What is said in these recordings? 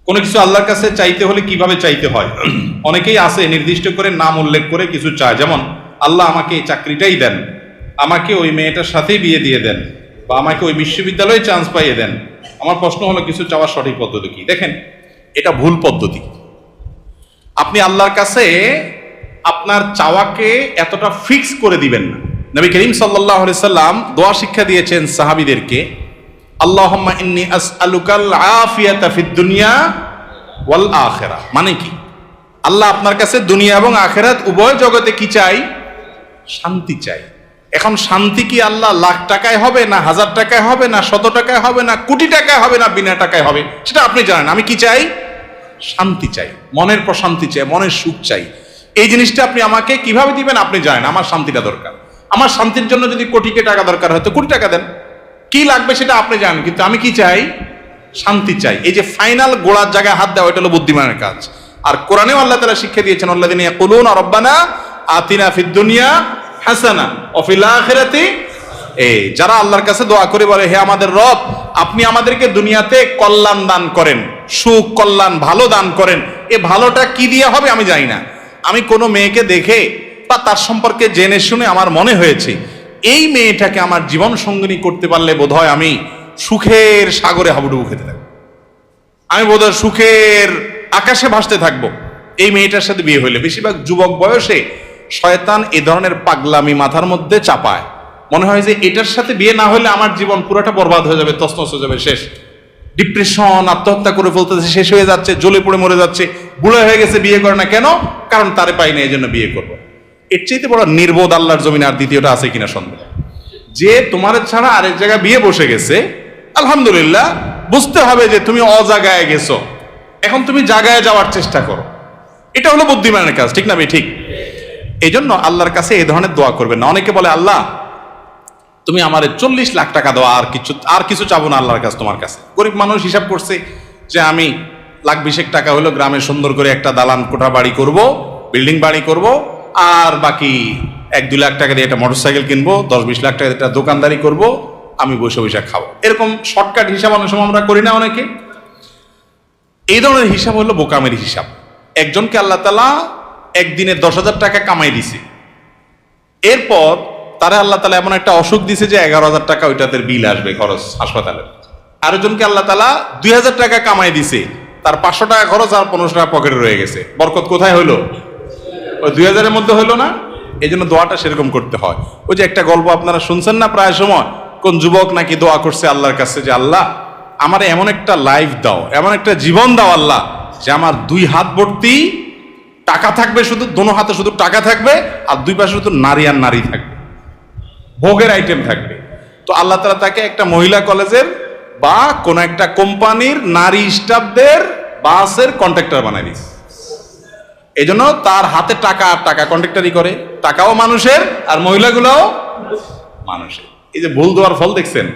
কোনো কিছু আল্লাহর কাছে চাইতে হলে কিভাবে চাইতে হয়? অনেকেই আছে নির্দিষ্ট করে নাম উল্লেখ করে কিছু চায়, যেমন আল্লাহ আমাকে এই চাকরিটাই দেন, আমাকে ওই মেয়েটার সাথেই বিয়ে দিয়ে দেন, বা আমাকে ওই বিশ্ববিদ্যালয়ে চান্স পাইয়ে দেন। আমার প্রশ্ন হলো, কিছু চাওয়ার সঠিক পদ্ধতি কি? দেখেন, এটা ভুল পদ্ধতি। আপনি আল্লাহর কাছে আপনার চাওয়াকে এতটা ফিক্স করে দিবেন না। নবী করিম সাল্লাল্লাহু আলাইহি সাল্লাম দোয়া শিক্ষা দিয়েছেন সাহাবীদেরকে, আল্লাহুম্মা ইন্নী আসআলুকাল আফিয়াতা ফিদ দুনিয়া ওয়াল আখিরাহ। মানে কি? আল্লাহ আপনার কাছে দুনিয়া এবং আখিরাত উভয় জগতে কি চাই? শান্তি চাই। এখন শান্তি কি আল্লাহ লাখ টাকায় হবে, না হাজার টাকায় হবে, না 100 টাকায় হবে, না কোটি টাকায় হবে, না বিনা টাকায় হবে? সেটা আপনি জানেন। আমি কি চাই? শান্তি চাই, মনের প্রশান্তি চাই, মনের সুখ চাই। এই জিনিসটা আপনি আমাকে কিভাবে দিবেন আপনি জানেন। আমার শান্তিটা দরকার। আমার শান্তির জন্য যদি কোটি টাকা দরকার হয় তো কোটি টাকা দেন, কি লাগবে সেটা আপনি জানেন। কিন্তু আমি কি চাই? শান্তি চাই। এই যে ফাইনাল গোড়ার জায়গায় হাত দেওয়া, এটা হলো বুদ্ধিমানের কাজ। আর কোরআনেও আল্লাহ তাআলা শিক্ষা দিয়েছেন, আল্লাযীনা ইয়াকুলুনা রাব্বানা আতিনা ফিদ দুনিয়া হাসানা ওয়া ফিল আখিরাতি, যারা আল্লাহর কাছে দোয়া করে বলে, হে আমাদের রব, আপনি আমাদেরকে দুনিয়াতে কল্যাণ দান করেন, সুখ কল্যাণ ভালো দান করেন। এ ভালোটা কি দিয়ে হবে আমি জানি না। আমি কোনো মেয়েকে দেখে বা তার সম্পর্কে জেনে শুনে আমার মনে হয়েছে এই মেয়েটাকে আমার জীবন সঙ্গিনী করতে পারলে বোধহয় আমি সুখের সাগরে হাবুডুবু খেতে থাকবো, আমি বোধহয় সুখের আকাশে ভাসতে থাকবো এই মেয়েটার সাথে বিয়ে হইলে। বেশিরভাগ যুবক বয়সে শয়তান এ ধরনের পাগলামি মাথার মধ্যে চাপায়। মনে হয় যে এটার সাথে বিয়ে না হলে আমার জীবন পুরোটা বরবাদ হয়ে যাবে, তছনছ হয়ে যাবে, শেষ। ডিপ্রেশন, আত্মহত্যা করে ফেলতেছে, শেষ হয়ে যাচ্ছে, জ্বলে পড়ে মরে যাচ্ছে, বুড়ো হয়ে গেছে, বিয়ে করে না কেন? কারণ তারে পাই না, এই জন্য বিয়ে করবো। এর চাইতে বড় নির্বোধ আল্লাহর জমিনে আর দ্বিতীয়টা আছে কিনা সন্দেহ। যে তোমার ছাড়া আরেক জায়গায় বিয়ে বসে গেছে, আলহামদুলিল্লাহ, বুঝতে হবে যে তুমি অজাগায় গেছো, এখন তুমি জাগায় যাওয়ার চেষ্টা করো। এটা হলো বুদ্ধিমানের কাজ, ঠিক না? ঠিক। এই জন্য আল্লাহর কাছে এই ধরনের দোয়া করবেন না। অনেকে বলে, আল্লাহ তুমি আমারে 40 লাখ টাকা দাও, আর কিছু চাবো না আল্লাহর কাছে তোমার কাছে। গরিব মানুষ হিসাব করছে যে আমি 1,20,000 টাকা হলো গ্রামে সুন্দর করে একটা দালান কোঠা বাড়ি করব, বিল্ডিং বাড়ি করব, আর বাকি 1-2 লাখ টাকা দিয়ে একটা মোটরসাইকেল কিনবো, 10-20 লাখ টাকা দিয়ে একটা দোকানদারি করব, আমি বসে বসে খাবো। এরকম শর্টকাট হিসাব অনেক সময় আমরা করি না অনেকে। এই ধরনের হিসাব হলো বোকামের হিসাব। একজনকে আল্লাহ তাআলা একদিনে 10,000 টাকা কামাই দিছে, এরপর তারা আল্লাহ তাআলা এমন একটা অসুখ দিছে যে 11,000 টাকা ওইটাতে বিল আসবে, খরচ হাসপাতালের। আরেকজনকে আল্লাহ তাআলা 2,000 টাকা কামাই দিছে, তার 500 টাকা খরচ আর 1500 টাকা পকেটে রয়ে গেছে। বরকত কোথায় হইলো? ওই 2,000 এর মধ্যে হইলো না? এই জন্য দোয়াটা সেরকম করতে হয়। ওই যে একটা গল্প আপনারা শুনছেন না প্রায় সময়, কোন যুবক নাকি দোয়া করছে আল্লাহর কাছে যে, আল্লাহ আমার এমন একটা লাইফ দাও, এমন একটা জীবন দাও আল্লাহ, যে আমার 2 হাত ভর্তি টাকা থাকবে, শুধু দোনো হাতে শুধু টাকা থাকবে, আর 2 পাশে শুধু নারী আর নারী থাকবে, ভোগের আইটেম থাকবে। তো আল্লাহ তাআলা তাকে একটা মহিলা কলেজের বা কোন একটা কোম্পানির নারী স্টাফদের বাসের কন্ট্রাক্টর বানাই দিয়েছে। এই জন্য তার হাতে টাকা আর টাকা কন্ট্রাক্টরই করে, টাকাও মানুষের আর মহিলাগুলোও মানুষের। এই যে ভুল দোয়ার ফল দেখছেন,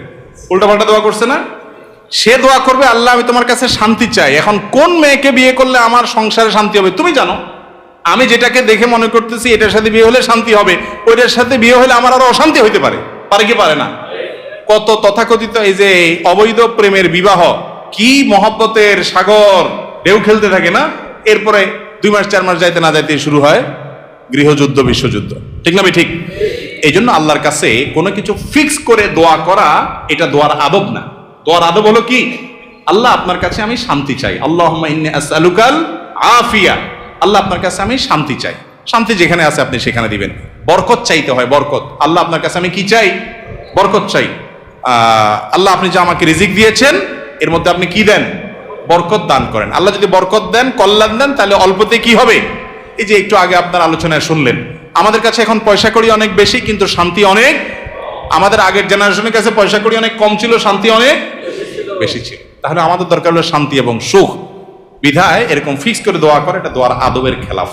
উল্টাপাল্টা দোয়া করছে না? সে দোয়া করবে, আল্লাহ আমি তোমার কাছে শান্তি চাই। এখন কোন মেয়েকে বিয়ে করলে আমার সংসারে শান্তি হবে তুমি জানো। আমি যেটাকে দেখে মনে করতেছি এটার সাথে বিয়ে হলে শান্তি হবে, ওইটার সাথে বিয়ে হলে আমার আরো অশান্তি হইতে পারে। পারে কি পারে না? কত তথাকথিত এই যে অবৈধ প্রেমের বিবাহ, কি মহব্বতের সাগর ঢেউ খেলতে থাকে না, এরপরে 2 মাস 4 মাস যাইতে না যাইতে শুরু হয় গৃহযুদ্ধ, বিশ্বযুদ্ধ, ঠিক না? ঠিক। এই জন্য আল্লাহর কাছে কোনো কিছু ফিক্স করে দোয়া করা এটা দোয়ার আদব না। দোয়ার আদব হলো কি? আল্লাহ আপনার কাছে আমি শান্তি চাই, আল্লাহুম্মা ইন্নী আসআলুকাল আফিয়া, আল্লাহ আপনার কাছে আমি শান্তি চাই। শান্তি যেখানে আছে আপনি সেখানে দিবেন। বরকত চাইতে হয়, বরকত। আল্লাহ আপনার কাছে আমি কি চাই? বরকত চাই। আল্লাহ আপনি যে আমাকে রিজিক দিয়েছেন এর মধ্যে আপনি কি দেন? বরকত দান করেন। আল্লাহ যদি বরকত দেন, কল্যাণ দেন, তাহলে অল্পতে কি হবে? এই যে একটু আগে আপনার আলোচনায় শুনলেন, আমাদের কাছে এখন পয়সা কড়ি অনেক বেশি, কিন্তু শান্তি অনেক। আমাদের আগের জেনারেশনের কাছে পয়সা কড়ি অনেক কম ছিল, শান্তি অনেক বেশি ছিল। তাহলে আমাদের দরকার হলো শান্তি এবং সুখ। বিধায় এরকম ফিক্স করে দোয়া করে, এটা দোয়ার আদবের খেলাফ।